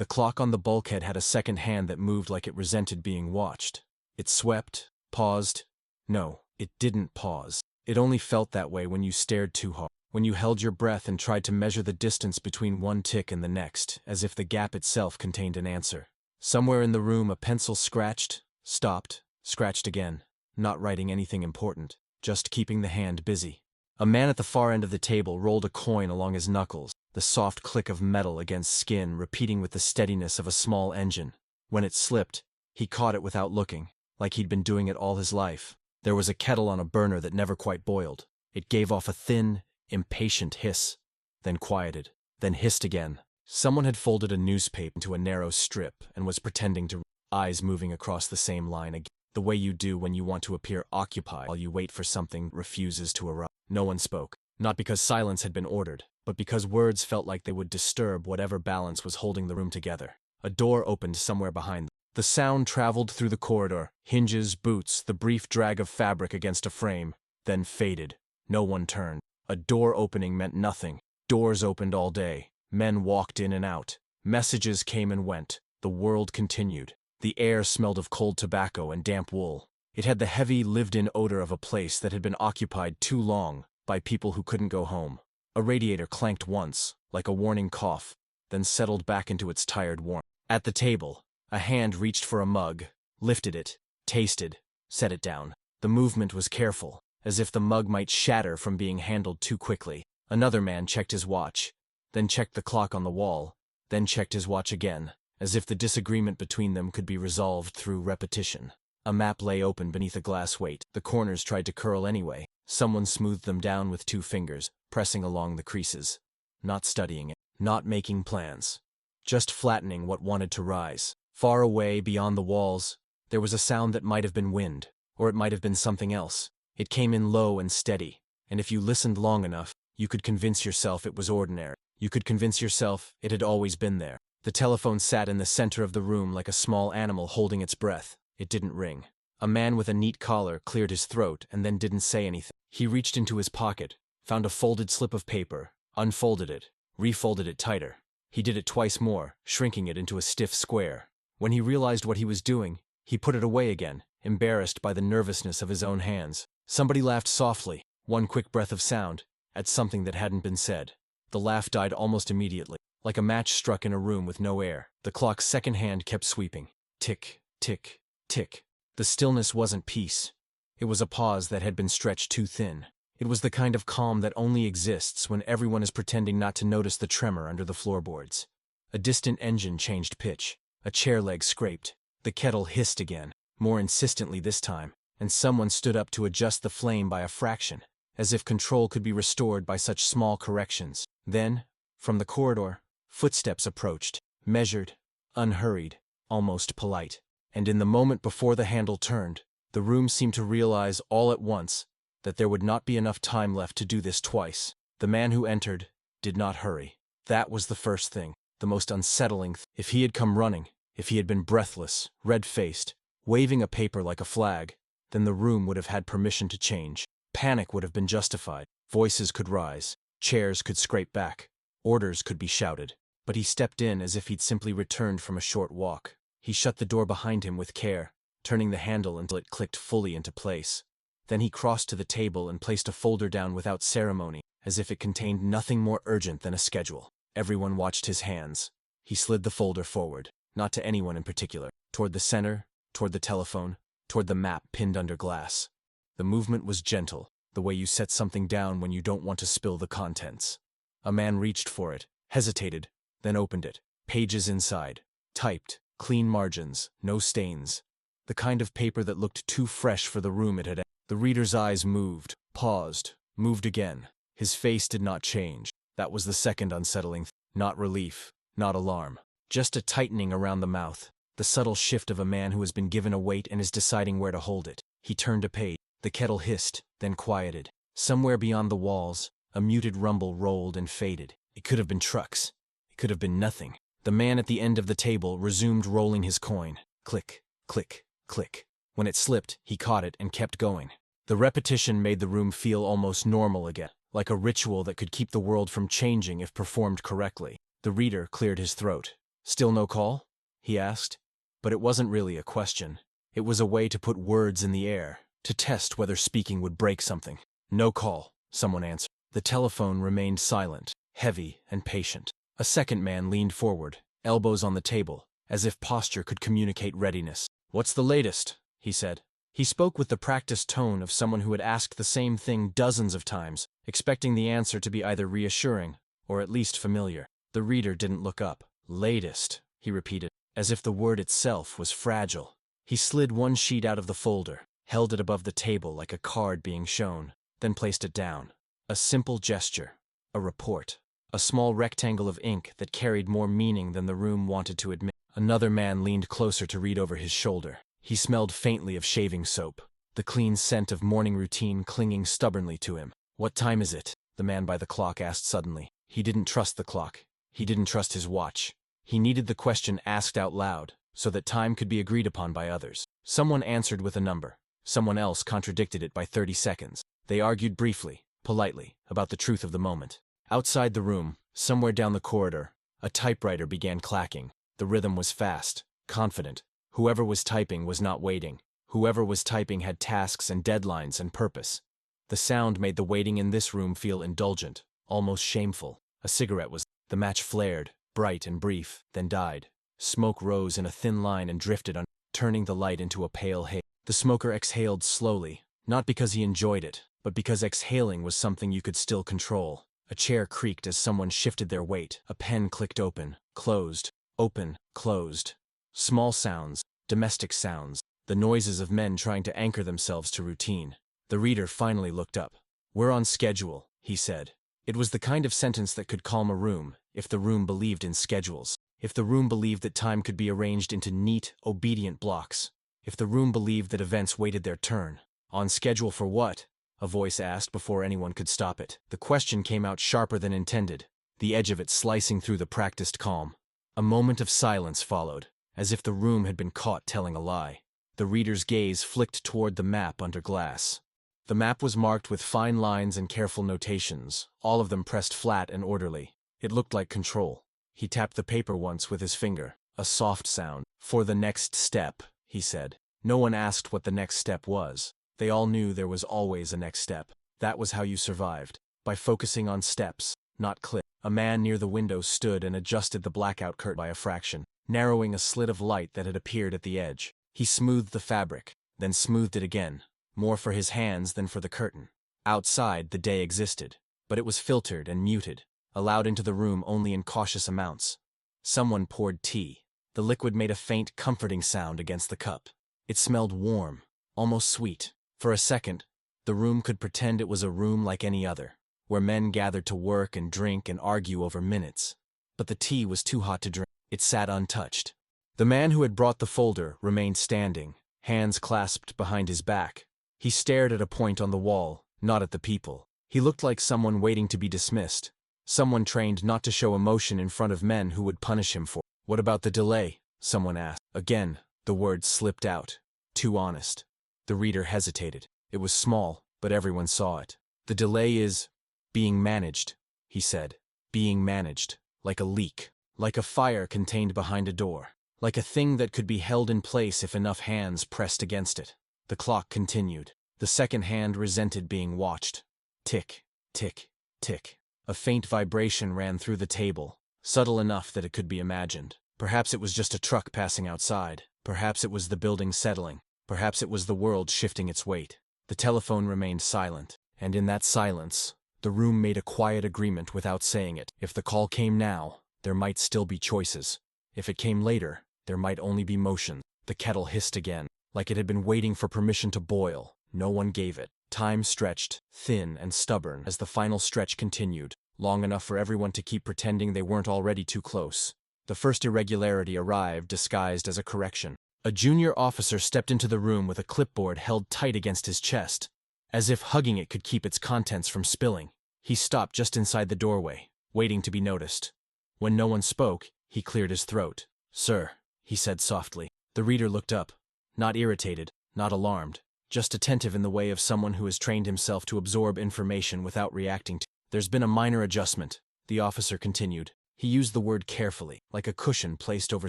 The clock on the bulkhead had a second hand that moved like it resented being watched. It swept, paused. No, it didn't pause. It only felt that way when you stared too hard, when you held your breath and tried to measure the distance between one tick and the next, as if the gap itself contained an answer. Somewhere in the room a pencil scratched, stopped, scratched again, not writing anything important, just keeping the hand busy. A man at the far end of the table rolled a coin along his knuckles, the soft click of metal against skin repeating with the steadiness of a small engine. When it slipped, he caught it without looking, like he'd been doing it all his life. There was a kettle on a burner that never quite boiled. It gave off a thin, impatient hiss, then quieted, then hissed again. Someone had folded a newspaper into a narrow strip and was pretending to, eyes moving across the same line again, the way you do when you want to appear occupied while you wait for something refuses to arrive. No one spoke, not because silence had been ordered, but because words felt like they would disturb whatever balance was holding the room together. A door opened somewhere behind them. The sound traveled through the corridor, hinges, boots, the brief drag of fabric against a frame, then faded. No one turned. A door opening meant nothing. Doors opened all day. Men walked in and out. Messages came and went. The world continued. The air smelled of cold tobacco and damp wool. It had the heavy, lived-in odor of a place that had been occupied too long by people who couldn't go home. A radiator clanked once, like a warning cough, then settled back into its tired warmth. At the table, a hand reached for a mug, lifted it, tasted, set it down. The movement was careful, as if the mug might shatter from being handled too quickly. Another man checked his watch, then checked the clock on the wall, then checked his watch again, as if the disagreement between them could be resolved through repetition. A map lay open beneath a glass weight. The corners tried to curl anyway. Someone smoothed them down with 2 fingers, pressing along the creases. Not studying it, not making plans. Just flattening what wanted to rise. Far away, beyond the walls, there was a sound that might have been wind, or it might have been something else. It came in low and steady, and if you listened long enough, you could convince yourself it was ordinary. You could convince yourself it had always been there. The telephone sat in the center of the room like a small animal holding its breath. It didn't ring. A man with a neat collar cleared his throat and then didn't say anything. He reached into his pocket, found a folded slip of paper, unfolded it, refolded it tighter. He did it twice more, shrinking it into a stiff square. When he realized what he was doing, he put it away again, embarrassed by the nervousness of his own hands. Somebody laughed softly, one quick breath of sound, at something that hadn't been said. The laugh died almost immediately, like a match struck in a room with no air. The clock's second hand kept sweeping. Tick, tick, tick. The stillness wasn't peace. It was a pause that had been stretched too thin. It was the kind of calm that only exists when everyone is pretending not to notice the tremor under the floorboards. A distant engine changed pitch. A chair leg scraped. The kettle hissed again, more insistently this time, and someone stood up to adjust the flame by a fraction, as if control could be restored by such small corrections. Then, from the corridor, footsteps approached, measured, unhurried, almost polite. And in the moment before the handle turned, the room seemed to realize all at once that there would not be enough time left to do this twice. The man who entered did not hurry. That was the first thing, the most unsettling thing. If he had come running, if he had been breathless, red-faced, waving a paper like a flag, then the room would have had permission to change. Panic would have been justified. Voices could rise, chairs could scrape back, orders could be shouted. But he stepped in as if he'd simply returned from a short walk. He shut the door behind him with care, turning the handle until it clicked fully into place. Then he crossed to the table and placed a folder down without ceremony, as if it contained nothing more urgent than a schedule. Everyone watched his hands. He slid the folder forward, not to anyone in particular, toward the center, toward the telephone, toward the map pinned under glass. The movement was gentle, the way you set something down when you don't want to spill the contents. A man reached for it, hesitated, then opened it. Pages inside, typed, clean margins, no stains. The kind of paper that looked too fresh for the room it had entered. The reader's eyes moved, paused, moved again. His face did not change. That was the second unsettling thing. Not relief, not alarm. Just a tightening around the mouth. The subtle shift of a man who has been given a weight and is deciding where to hold it. He turned a page. The kettle hissed, then quieted. Somewhere beyond the walls, a muted rumble rolled and faded. It could have been trucks. It could have been nothing. The man at the end of the table resumed rolling his coin. Click, click, click. When it slipped, he caught it and kept going. The repetition made the room feel almost normal again, like a ritual that could keep the world from changing if performed correctly. The reader cleared his throat. Still no call? He asked. But it wasn't really a question. It was a way to put words in the air, to test whether speaking would break something. No call, someone answered. The telephone remained silent, heavy and patient. A second man leaned forward, elbows on the table, as if posture could communicate readiness. "What's the latest?" he said. He spoke with the practiced tone of someone who had asked the same thing dozens of times, expecting the answer to be either reassuring or at least familiar. The reader didn't look up. "Latest," he repeated, as if the word itself was fragile. He slid one sheet out of the folder, held it above the table like a card being shown, then placed it down. A simple gesture. A report. A small rectangle of ink that carried more meaning than the room wanted to admit. Another man leaned closer to read over his shoulder. He smelled faintly of shaving soap, the clean scent of morning routine clinging stubbornly to him. "What time is it?" the man by the clock asked suddenly. He didn't trust the clock. He didn't trust his watch. He needed the question asked out loud, so that time could be agreed upon by others. Someone answered with a number. Someone else contradicted it by 30 seconds. They argued briefly, politely, about the truth of the moment. Outside the room, somewhere down the corridor, a typewriter began clacking. The rhythm was fast, confident. Whoever was typing was not waiting. Whoever was typing had tasks and deadlines and purpose. The sound made the waiting in this room feel indulgent, almost shameful. A cigarette was. The match flared, bright and brief, then died. Smoke rose in a thin line and drifted on, turning the light into a pale haze. The smoker exhaled slowly, not because he enjoyed it, but because exhaling was something you could still control. A chair creaked as someone shifted their weight. A pen clicked open, closed, open, closed. Small sounds, domestic sounds, the noises of men trying to anchor themselves to routine. The reader finally looked up. "We're on schedule," he said. It was the kind of sentence that could calm a room, if the room believed in schedules. If the room believed that time could be arranged into neat, obedient blocks. If the room believed that events waited their turn. "On schedule for what?" a voice asked before anyone could stop it. The question came out sharper than intended, the edge of it slicing through the practiced calm. A moment of silence followed, as if the room had been caught telling a lie. The reader's gaze flicked toward the map under glass. The map was marked with fine lines and careful notations, all of them pressed flat and orderly. It looked like control. He tapped the paper once with his finger, a soft sound. "For the next step," he said. No one asked what the next step was. They all knew there was always a next step. That was how you survived, by focusing on steps, not clicks. A man near the window stood and adjusted the blackout curtain by a fraction, narrowing a slit of light that had appeared at the edge. He smoothed the fabric, then smoothed it again, more for his hands than for the curtain. Outside, the day existed, but it was filtered and muted, allowed into the room only in cautious amounts. Someone poured tea. The liquid made a faint, comforting sound against the cup. It smelled warm, almost sweet. For a second, the room could pretend it was a room like any other, where men gathered to work and drink and argue over minutes. But the tea was too hot to drink. It sat untouched. The man who had brought the folder remained standing, hands clasped behind his back. He stared at a point on the wall, not at the people. He looked like someone waiting to be dismissed, someone trained not to show emotion in front of men who would punish him for. "What about the delay?" someone asked. Again, the words slipped out. "Too honest." The reader hesitated. It was small, but everyone saw it. "The delay is being managed," he said. "Being managed, like a leak, like a fire contained behind a door, like a thing that could be held in place if enough hands pressed against it." The clock continued. The second hand resented being watched. Tick, tick, tick. A faint vibration ran through the table, subtle enough that it could be imagined. Perhaps it was just a truck passing outside. Perhaps it was the building settling. Perhaps it was the world shifting its weight. The telephone remained silent, and in that silence, the room made a quiet agreement without saying it. If the call came now, there might still be choices. If it came later, there might only be motion. The kettle hissed again, like it had been waiting for permission to boil. No one gave it. Time stretched, thin and stubborn, as the final stretch continued, long enough for everyone to keep pretending they weren't already too close. The first irregularity arrived disguised as a correction. A junior officer stepped into the room with a clipboard held tight against his chest, as if hugging it could keep its contents from spilling. He stopped just inside the doorway, waiting to be noticed. When no one spoke, he cleared his throat. "Sir," he said softly. The reader looked up, not irritated, not alarmed, just attentive in the way of someone who has trained himself to absorb information without reacting to. "There's been a minor adjustment," the officer continued. He used the word carefully, like a cushion placed over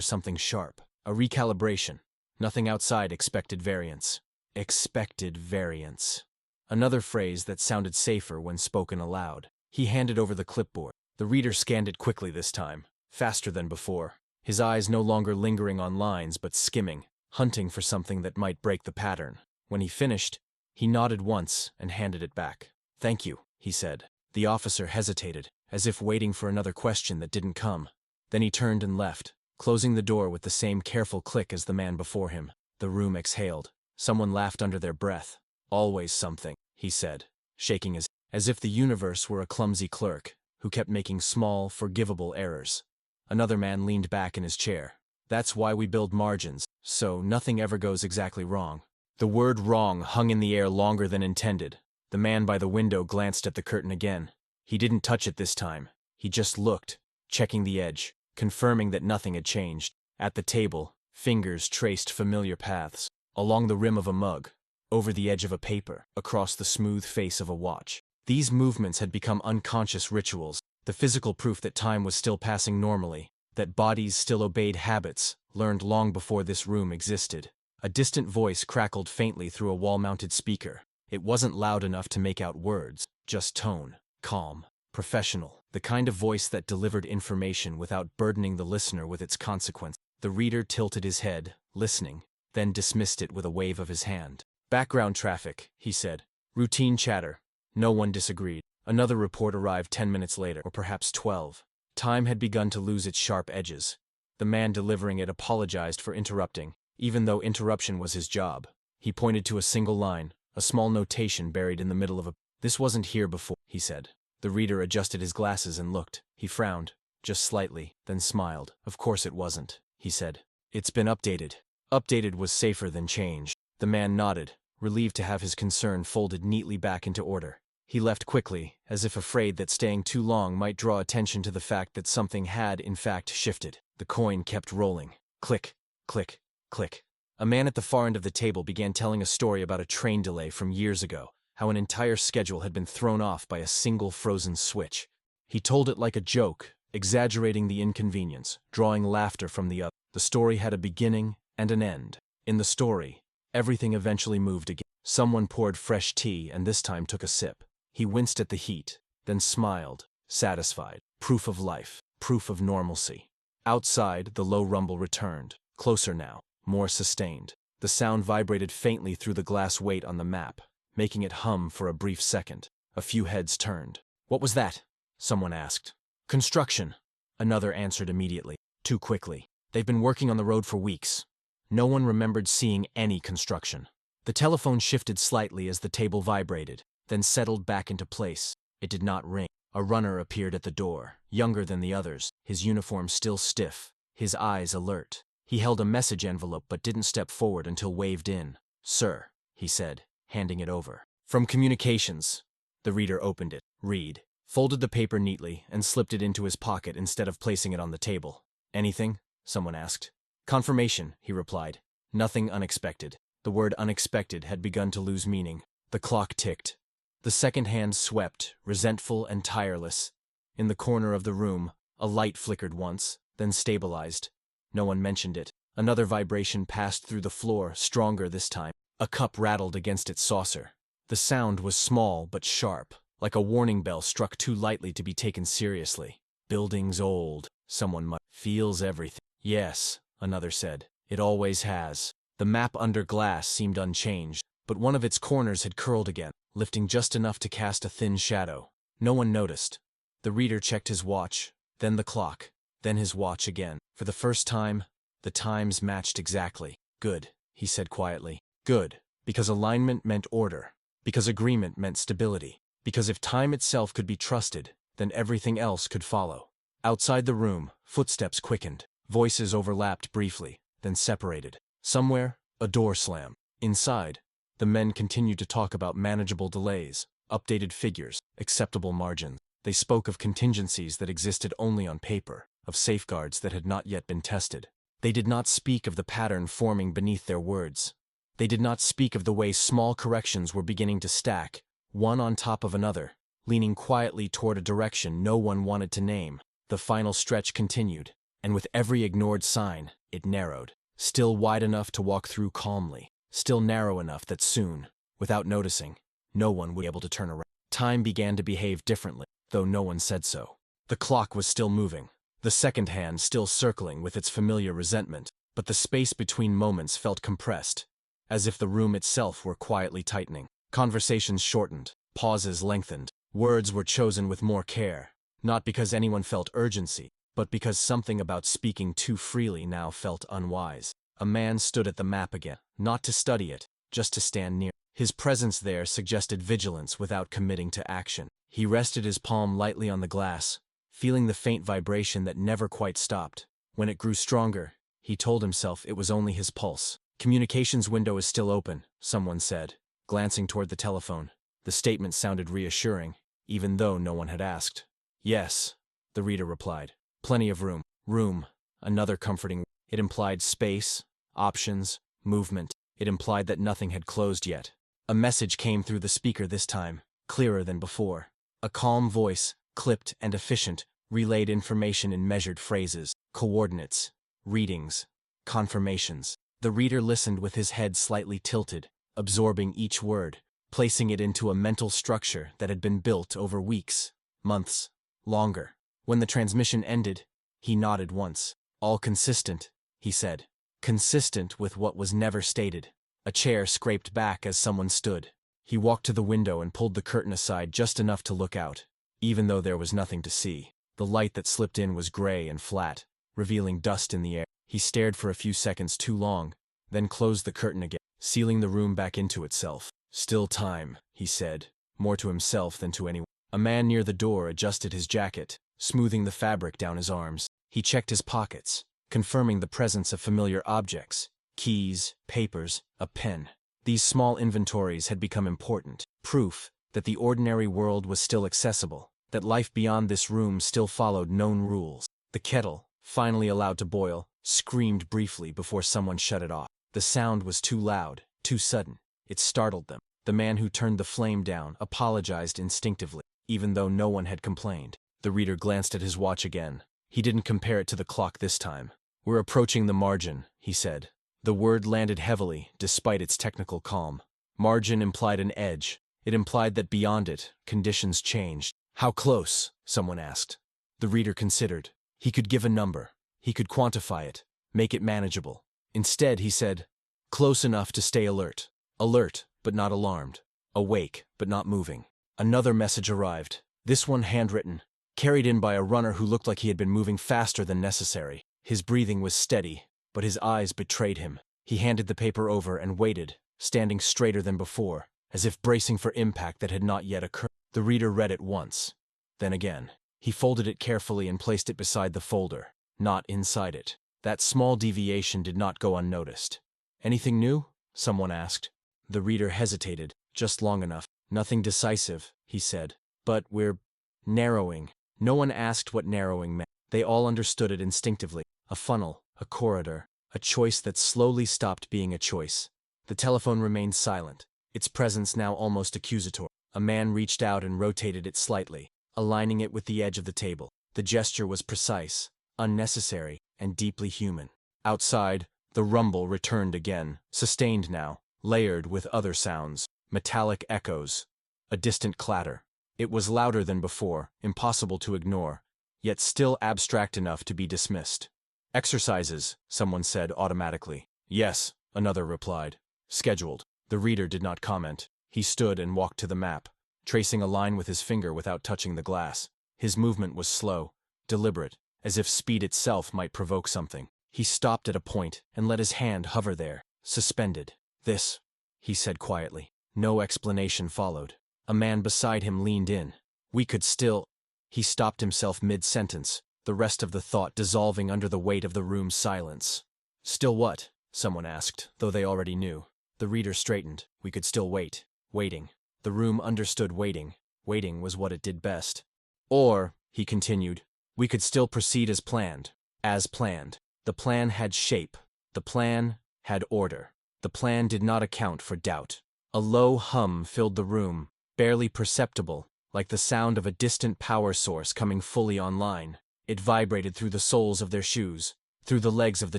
something sharp. A recalibration. Nothing outside expected variance. Expected variance. Another phrase that sounded safer when spoken aloud. He handed over the clipboard. The reader scanned it quickly this time, faster than before. His eyes no longer lingering on lines but skimming, hunting for something that might break the pattern. When he finished, he nodded once and handed it back. "Thank you," he said. The officer hesitated, as if waiting for another question that didn't come. Then he turned and left, closing the door with the same careful click as the man before him. The room exhaled. Someone laughed under their breath. "Always something," he said, shaking as if the universe were a clumsy clerk who kept making small, forgivable errors. Another man leaned back in his chair. "That's why we build margins, so nothing ever goes exactly wrong." The word wrong hung in the air longer than intended. The man by the window glanced at the curtain again. He didn't touch it this time. He just looked, checking the edge, confirming that nothing had changed. At the table, fingers traced familiar paths, along the rim of a mug, over the edge of a paper, across the smooth face of a watch. These movements had become unconscious rituals, the physical proof that time was still passing normally, that bodies still obeyed habits learned long before this room existed. A distant voice crackled faintly through a wall-mounted speaker. It wasn't loud enough to make out words, just tone, calm, professional, the kind of voice that delivered information without burdening the listener with its consequence. The reader tilted his head, listening, then dismissed it with a wave of his hand. "Background traffic," he said. "Routine chatter." No one disagreed. Another report arrived 10 minutes later, or perhaps 12. Time had begun to lose its sharp edges. The man delivering it apologized for interrupting, even though interruption was his job. He pointed to a single line, a small notation buried in the middle of a... "This wasn't here before," he said. The reader adjusted his glasses and looked. He frowned, just slightly, then smiled. "Of course it wasn't," he said. "It's been updated." Updated was safer than change. The man nodded, relieved to have his concern folded neatly back into order. He left quickly, as if afraid that staying too long might draw attention to the fact that something had, in fact, shifted. The coin kept rolling. Click, click, click. A man at the far end of the table began telling a story about a train delay from years ago, how an entire schedule had been thrown off by a single frozen switch. He told it like a joke, exaggerating the inconvenience, drawing laughter from the other. The story had a beginning and an end. In the story, everything eventually moved again. Someone poured fresh tea and this time took a sip. He winced at the heat, then smiled, satisfied. Proof of life, proof of normalcy. Outside, the low rumble returned, closer now, more sustained. The sound vibrated faintly through the glass weight on the map, making it hum for a brief second. A few heads turned. "What was that?" someone asked. "Construction," another answered immediately, too quickly. "They've been working on the road for weeks." No one remembered seeing any construction. The telephone shifted slightly as the table vibrated, then settled back into place. It did not ring. A runner appeared at the door, younger than the others, his uniform still stiff, his eyes alert. He held a message envelope but didn't step forward until waved in. "Sir," he said, handing it over. "From communications." The reader opened it. "Read." Folded the paper neatly and slipped it into his pocket instead of placing it on the table. "Anything?" someone asked. "Confirmation," he replied. "Nothing unexpected." The word unexpected had begun to lose meaning. The clock ticked. The second hand swept, resentful and tireless. In the corner of the room, a light flickered once, then stabilized. No one mentioned it. Another vibration passed through the floor, stronger this time. A cup rattled against its saucer. The sound was small but sharp, like a warning bell struck too lightly to be taken seriously. "Building's old," someone muttered. "Feels everything." "Yes," another said. "It always has." The map under glass seemed unchanged, but one of its corners had curled again, lifting just enough to cast a thin shadow. No one noticed. The reader checked his watch, then the clock, then his watch again. For the first time, the times matched exactly. "Good," he said quietly. "Good, because alignment meant order, because agreement meant stability, because if time itself could be trusted, then everything else could follow." Outside the room, footsteps quickened. Voices overlapped briefly, then separated. Somewhere, a door slammed. Inside, the men continued to talk about manageable delays, updated figures, acceptable margins. They spoke of contingencies that existed only on paper, of safeguards that had not yet been tested. They did not speak of the pattern forming beneath their words. They did not speak of the way small corrections were beginning to stack, one on top of another, leaning quietly toward a direction no one wanted to name. The final stretch continued, and with every ignored sign, it narrowed. Still wide enough to walk through calmly, still narrow enough that soon, without noticing, no one would be able to turn around. Time began to behave differently, though no one said so. The clock was still moving, the second hand still circling with its familiar resentment, but the space between moments felt compressed, as if the room itself were quietly tightening. Conversations shortened, pauses lengthened, words were chosen with more care, not because anyone felt urgency, but because something about speaking too freely now felt unwise. A man stood at the map again, not to study it, just to stand near. His presence there suggested vigilance without committing to action. He rested his palm lightly on the glass, feeling the faint vibration that never quite stopped. When it grew stronger, he told himself it was only his pulse. "Communications window is still open," someone said, glancing toward the telephone. The statement sounded reassuring, even though no one had asked. "Yes," the reader replied. "Plenty of room." Room, another comforting word. It implied space, options, movement. It implied that nothing had closed yet. A message came through the speaker this time, clearer than before. A calm voice, clipped and efficient, relayed information in measured phrases, coordinates, readings, confirmations. The reader listened with his head slightly tilted, absorbing each word, placing it into a mental structure that had been built over weeks, months, longer. When the transmission ended, he nodded once. "All consistent," he said. Consistent with what was never stated. A chair scraped back as someone stood. He walked to the window and pulled the curtain aside just enough to look out, even though there was nothing to see. The light that slipped in was gray and flat, revealing dust in the air. He stared for a few seconds too long, then closed the curtain again, sealing the room back into itself. "Still time," he said, more to himself than to anyone. A man near the door adjusted his jacket, smoothing the fabric down his arms. He checked his pockets, confirming the presence of familiar objects, keys, papers, a pen. These small inventories had become important, proof that the ordinary world was still accessible, that life beyond this room still followed known rules. The kettle, finally allowed to boil, screamed briefly before someone shut it off. The sound was too loud, too sudden. It startled them. The man who turned the flame down apologized instinctively, even though no one had complained. The reader glanced at his watch again. He didn't compare it to the clock this time. "We're approaching the margin," he said. The word landed heavily, despite its technical calm. Margin implied an edge. It implied that beyond it, conditions changed. "How close?" someone asked. The reader considered. He could give a number. He could quantify it, make it manageable. Instead, he said, "Close enough to stay alert. Alert, but not alarmed. Awake, but not moving." Another message arrived, this one handwritten, carried in by a runner who looked like he had been moving faster than necessary. His breathing was steady, but his eyes betrayed him. He handed the paper over and waited, standing straighter than before, as if bracing for impact that had not yet occurred. The reader read it once, then again. He folded it carefully and placed it beside the folder, not inside it. That small deviation did not go unnoticed. "Anything new?" someone asked. The reader hesitated, just long enough. "Nothing decisive," he said. "But we're narrowing." No one asked what narrowing meant. They all understood it instinctively. A funnel, a corridor, a choice that slowly stopped being a choice. The telephone remained silent, its presence now almost accusatory. A man reached out and rotated it slightly, aligning it with the edge of the table. The gesture was precise, unnecessary, and deeply human. Outside, the rumble returned again, sustained now, layered with other sounds, metallic echoes, a distant clatter. It was louder than before, impossible to ignore, yet still abstract enough to be dismissed. "Exercises," someone said automatically. "Yes," another replied. "Scheduled." The reader did not comment. He stood and walked to the map, tracing a line with his finger without touching the glass. His movement was slow, deliberate, as if speed itself might provoke something. He stopped at a point and let his hand hover there, suspended. "This," he said quietly. No explanation followed. A man beside him leaned in. "We could still—" He stopped himself mid-sentence, the rest of the thought dissolving under the weight of the room's silence. "Still what?" someone asked, though they already knew. The reader straightened. "We could still wait." Waiting. The room understood waiting. Waiting was what it did best. "Or," he continued, "we could still proceed as planned." As planned. The plan had shape. The plan had order. The plan did not account for doubt. A low hum filled the room, barely perceptible, like the sound of a distant power source coming fully online. It vibrated through the soles of their shoes, through the legs of the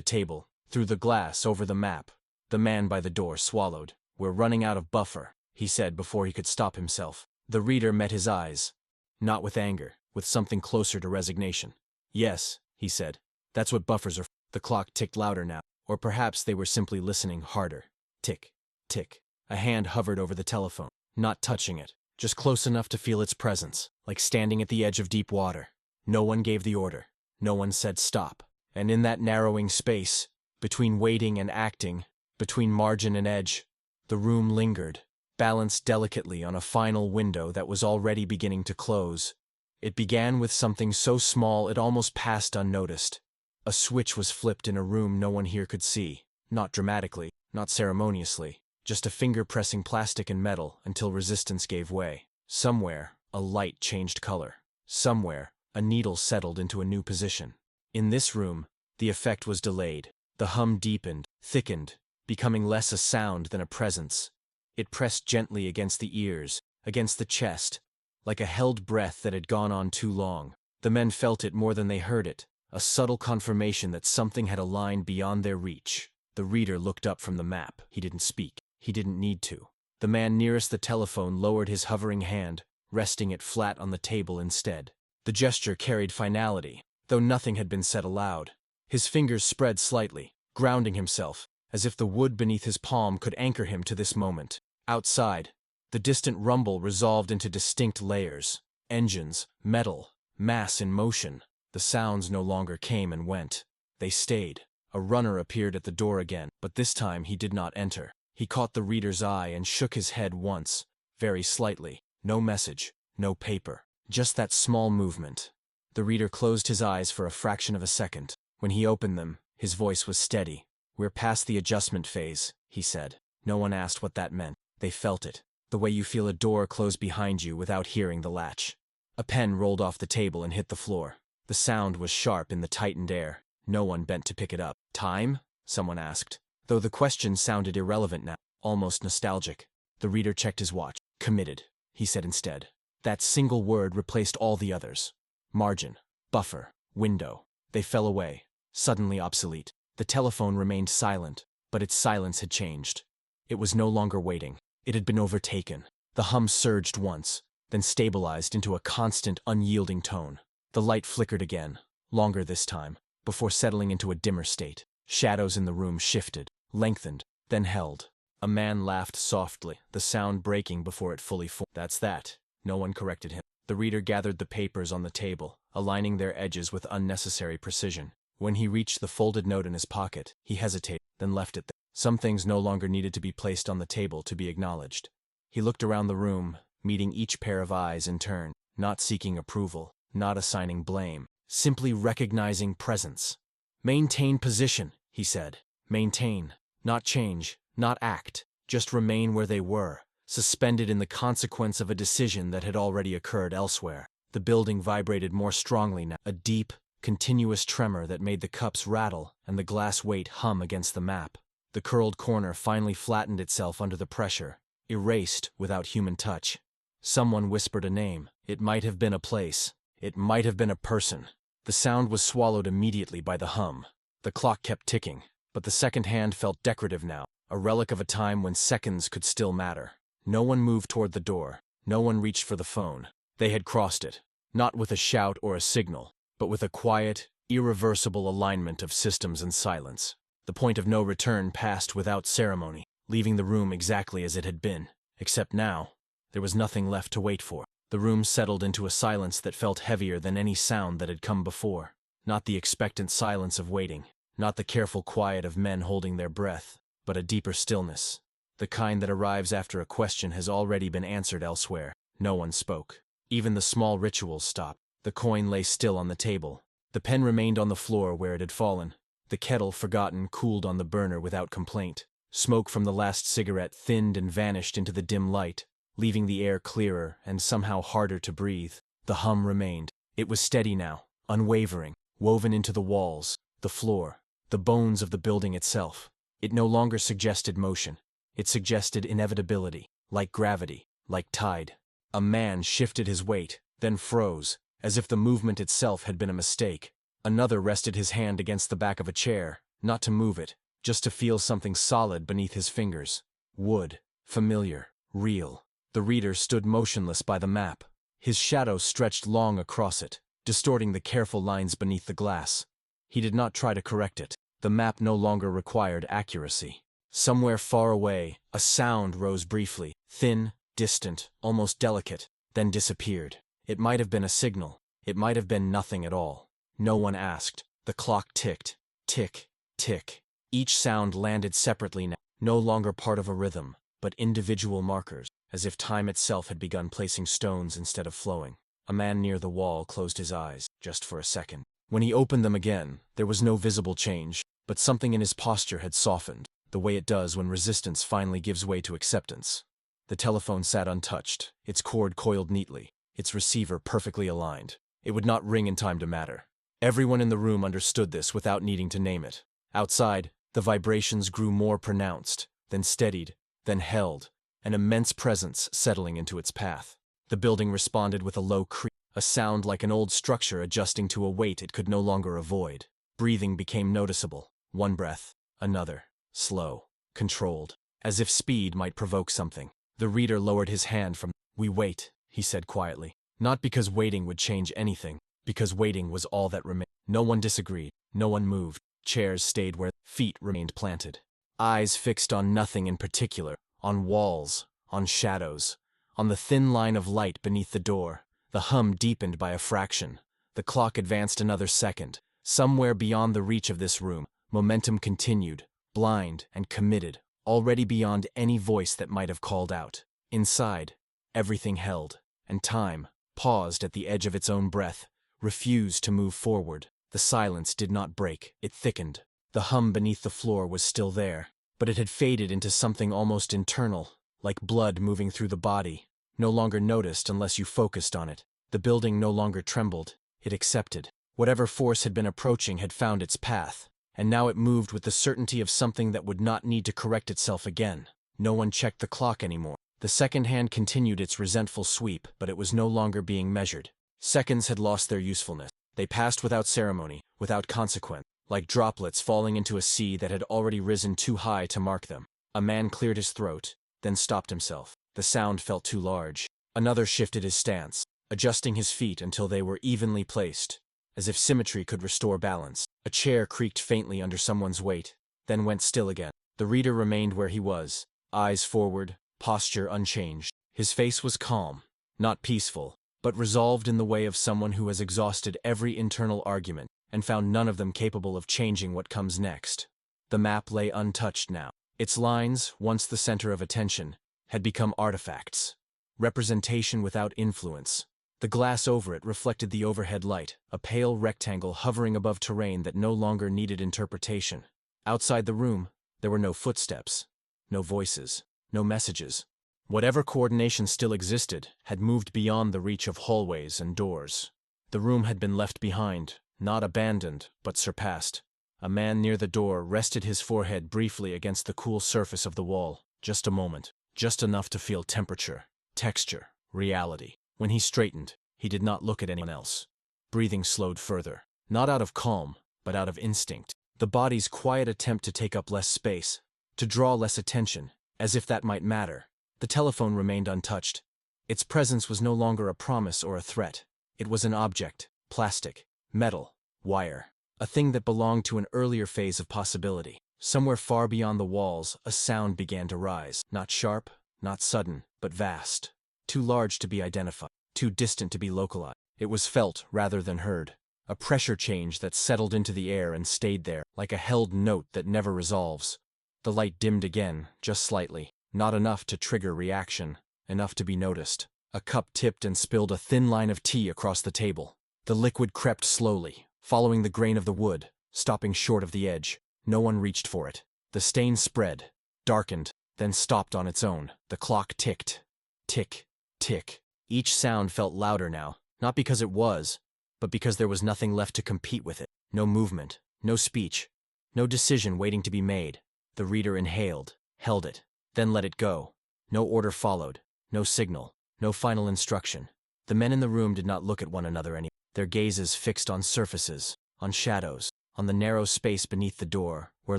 table, through the glass over the map. The man by the door swallowed. "We're running out of buffer," he said before he could stop himself. The reader met his eyes. Not with anger, with something closer to resignation. "Yes," he said. "That's what buffers are." The clock ticked louder now, or perhaps they were simply listening harder. Tick, tick. A hand hovered over the telephone, not touching it, just close enough to feel its presence, like standing at the edge of deep water. No one gave the order. No one said stop. And in that narrowing space, between waiting and acting, between margin and edge, the room lingered, balanced delicately on a final window that was already beginning to close. It began with something so small it almost passed unnoticed. A switch was flipped in a room no one here could see, not dramatically, not ceremoniously, just a finger pressing plastic and metal until resistance gave way. Somewhere, a light changed color. Somewhere, a needle settled into a new position. In this room, the effect was delayed. The hum deepened, thickened, becoming less a sound than a presence. It pressed gently against the ears, against the chest, like a held breath that had gone on too long. The men felt it more than they heard it, a subtle confirmation that something had aligned beyond their reach. The reader looked up from the map. He didn't speak. He didn't need to. The man nearest the telephone lowered his hovering hand, resting it flat on the table instead. The gesture carried finality, though nothing had been said aloud. His fingers spread slightly, grounding himself, as if the wood beneath his palm could anchor him to this moment. Outside, the distant rumble resolved into distinct layers. Engines, metal, mass in motion. The sounds no longer came and went. They stayed. A runner appeared at the door again, but this time he did not enter. He caught the reader's eye and shook his head once, very slightly. No message, no paper, just that small movement. The reader closed his eyes for a fraction of a second. When he opened them, his voice was steady. "We're past the adjustment phase," he said. No one asked what that meant. They felt it, the way you feel a door close behind you without hearing the latch. A pen rolled off the table and hit the floor. The sound was sharp in the tightened air. No one bent to pick it up. "Time?" someone asked, though the question sounded irrelevant now, almost nostalgic. The reader checked his watch. "Committed," he said instead. That single word replaced all the others. Margin, buffer, window. They fell away, suddenly obsolete. The telephone remained silent, but its silence had changed. It was no longer waiting. It had been overtaken. The hum surged once, then stabilized into a constant, unyielding tone. The light flickered again, longer this time, before settling into a dimmer state. Shadows in the room shifted, lengthened, then held. A man laughed softly, the sound breaking before it fully formed. "That's that." No one corrected him. The reader gathered the papers on the table, aligning their edges with unnecessary precision. When he reached the folded note in his pocket, he hesitated, then left it there. Some things no longer needed to be placed on the table to be acknowledged. He looked around the room, meeting each pair of eyes in turn, not seeking approval, not assigning blame, simply recognizing presence. "Maintain position," he said. Maintain, not change, not act, just remain where they were, suspended in the consequence of a decision that had already occurred elsewhere. The building vibrated more strongly now, a deep, continuous tremor that made the cups rattle and the glass weight hum against the map. The curled corner finally flattened itself under the pressure, erased without human touch. Someone whispered a name. It might have been a place. It might have been a person. The sound was swallowed immediately by the hum. The clock kept ticking, but the second hand felt decorative now, a relic of a time when seconds could still matter. No one moved toward the door. No one reached for the phone. They had crossed it, not with a shout or a signal, but with a quiet, irreversible alignment of systems and silence. The point of no return passed without ceremony, leaving the room exactly as it had been, except now, there was nothing left to wait for. The room settled into a silence that felt heavier than any sound that had come before. Not the expectant silence of waiting, not the careful quiet of men holding their breath, but a deeper stillness, the kind that arrives after a question has already been answered elsewhere. No one spoke. Even the small rituals stopped. The coin lay still on the table. The pen remained on the floor where it had fallen. The kettle, forgotten, cooled on the burner without complaint. Smoke from the last cigarette thinned and vanished into the dim light, leaving the air clearer and somehow harder to breathe. The hum remained. It was steady now, unwavering, woven into the walls, the floor, the bones of the building itself. It no longer suggested motion. It suggested inevitability, like gravity, like tide. A man shifted his weight, then froze, as if the movement itself had been a mistake. Another rested his hand against the back of a chair, not to move it, just to feel something solid beneath his fingers. Wood. Familiar. Real. The reader stood motionless by the map. His shadow stretched long across it, distorting the careful lines beneath the glass. He did not try to correct it. The map no longer required accuracy. Somewhere far away, a sound rose briefly, thin, distant, almost delicate, then disappeared. It might have been a signal. It might have been nothing at all. No one asked. The clock ticked. Tick, tick. Each sound landed separately now, no longer part of a rhythm, but individual markers, as if time itself had begun placing stones instead of flowing. A man near the wall closed his eyes, just for a second. When he opened them again, there was no visible change, but something in his posture had softened, the way it does when resistance finally gives way to acceptance. The telephone sat untouched, its cord coiled neatly, its receiver perfectly aligned. It would not ring in time to matter. Everyone in the room understood this without needing to name it. Outside, the vibrations grew more pronounced, then steadied, then held, an immense presence settling into its path. The building responded with a low creak, a sound like an old structure adjusting to a weight it could no longer avoid. Breathing became noticeable. One breath, another, slow, controlled, as if speed might provoke something. The reader lowered his hand from. "We wait," he said quietly. Not because waiting would change anything, because waiting was all that remained. No one disagreed, no one moved. Chairs stayed where feet remained planted. Eyes fixed on nothing in particular, on walls, on shadows, on the thin line of light beneath the door. The hum deepened by a fraction. The clock advanced another second. Somewhere beyond the reach of this room, momentum continued, blind and committed, already beyond any voice that might have called out. Inside, everything held, and time, paused at the edge of its own breath, refused to move forward. The silence did not break, it thickened. The hum beneath the floor was still there, but it had faded into something almost internal, like blood moving through the body, no longer noticed unless you focused on it. The building no longer trembled, it accepted. Whatever force had been approaching had found its path, and now it moved with the certainty of something that would not need to correct itself again. No one checked the clock anymore. The second hand continued its resentful sweep, but it was no longer being measured. Seconds had lost their usefulness. They passed without ceremony, without consequence, like droplets falling into a sea that had already risen too high to mark them. A man cleared his throat, then stopped himself. The sound felt too large. Another shifted his stance, adjusting his feet until they were evenly placed, as if symmetry could restore balance. A chair creaked faintly under someone's weight, then went still again. The reader remained where he was, eyes forward, posture unchanged. His face was calm, not peaceful, but resolved in the way of someone who has exhausted every internal argument and found none of them capable of changing what comes next. The map lay untouched now. Its lines, once the center of attention, had become artifacts, representation without influence. The glass over it reflected the overhead light, a pale rectangle hovering above terrain that no longer needed interpretation. Outside the room, there were no footsteps, no voices, no messages. Whatever coordination still existed had moved beyond the reach of hallways and doors. The room had been left behind, not abandoned, but surpassed. A man near the door rested his forehead briefly against the cool surface of the wall. Just a moment, just enough to feel temperature, texture, reality. When he straightened, he did not look at anyone else. Breathing slowed further, not out of calm, but out of instinct. The body's quiet attempt to take up less space, to draw less attention, as if that might matter. The telephone remained untouched. Its presence was no longer a promise or a threat. It was an object, plastic, metal, wire, a thing that belonged to an earlier phase of possibility. Somewhere far beyond the walls, a sound began to rise, not sharp, not sudden, but vast. Too large to be identified, too distant to be localized. It was felt rather than heard. A pressure change that settled into the air and stayed there, like a held note that never resolves. The light dimmed again, just slightly. Not enough to trigger reaction, enough to be noticed. A cup tipped and spilled a thin line of tea across the table. The liquid crept slowly, following the grain of the wood, stopping short of the edge. No one reached for it. The stain spread, darkened, then stopped on its own. The clock ticked. Tick, tick. Each sound felt louder now, not because it was, but because there was nothing left to compete with it. No movement, no speech, no decision waiting to be made. The reader inhaled, held it, then let it go. No order followed, no signal, no final instruction. The men in the room did not look at one another anymore, their gazes fixed on surfaces, on shadows, on the narrow space beneath the door, where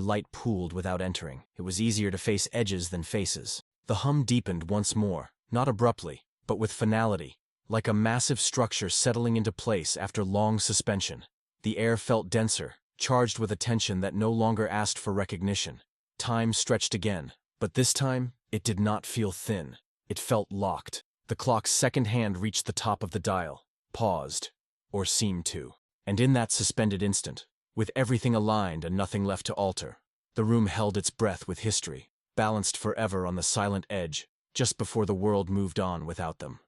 light pooled without entering. It was easier to face edges than faces. The hum deepened once more, not abruptly, but with finality, like a massive structure settling into place after long suspension. The air felt denser, charged with a tension that no longer asked for recognition. Time stretched again, but this time, it did not feel thin. It felt locked. The clock's second hand reached the top of the dial, paused, or seemed to. And in that suspended instant, with everything aligned and nothing left to alter, the room held its breath with history, balanced forever on the silent edge, just before the world moved on without them.